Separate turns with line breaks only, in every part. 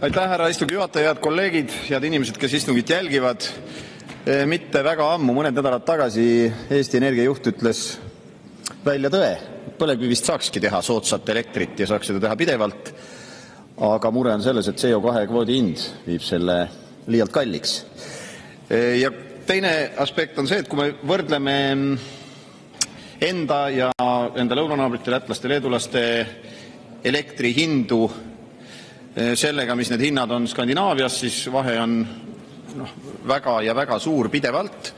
Aitäh, härra istungi juhataja, head kolleegid, head inimesed, kes istungit jälgivad. Mitte väga ammu, mõned nädalad tagasi Eesti Energia juht ütles välja tõe. Põlevkivist saakski teha soodsat elektrit ja saaks seda teha pidevalt. Aga mure on selles, et CO2 kvoodi hind viib selle liialt kalliks. Ja teine aspekt on see, et kui me võrdleme enda ja enda lõunanaabrite, lätlaste, leedulaste elektri hindu sellega, mis need hinnad on Skandinaavias, siis vahe on väga ja väga suur pidevalt.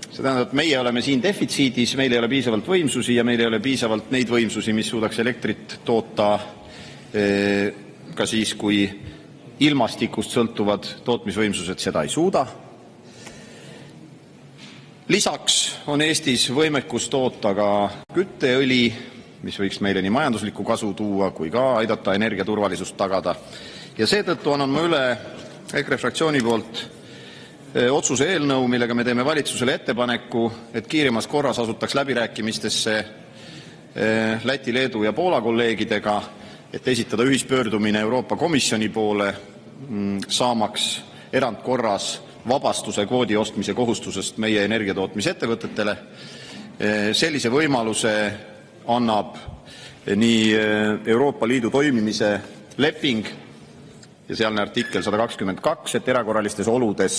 See tähendab, et meie oleme siin defitsiidis, meil ei ole piisavalt võimsusi ja meil ei ole piisavalt neid võimsusi, mis suudaks elektrit toota ka siis, kui ilmastikust sõltuvad tootmisvõimsused seda ei suuda. Lisaks on Eestis võimekus toota ka kütteõli, mis võiks meile nii majanduslikku kasu tuua kui ka aidata energiaturvalisust tagada. Ja seetõttu annan ma üle EKRE fraktsiooni poolt otsuse eelnõu, millega me teeme valitsusele ettepaneku, et kiiremas korras asutaks läbirääkimistesse Läti, Leedu ja Poola kolleegidega, et esitada ühispöördumine Euroopa Komisjoni poole, saamaks erandkorras vabastuse kvoodi ostmise kohustusest meie energiatootmisettevõtetele. Sellise võimaluse annab nii Euroopa Liidu toimimise leping ja sealne artikkel 122, et erakorralistes oludes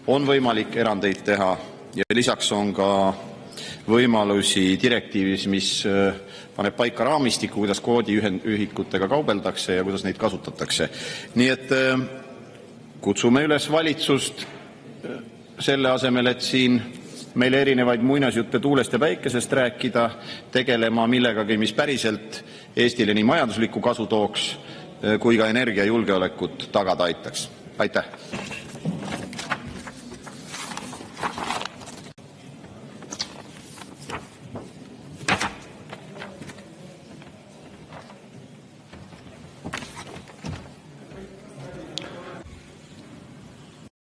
on võimalik erandeid teha, ja lisaks on ka võimalusi direktiivis, mis paneb paika raamistiku, kuidas kvoodiühikutega kaubeldakse ja kuidas neid kasutatakse. Nii et kutsume üles valitsust selle asemel, et siin meile erinevaid muinasjutte tuulest ja päikesest rääkida, tegelema millegagi, mis päriselt Eestile nii majanduslikku kasu tooks kui ka energiajulgeolekut tagada aitaks. Aitäh!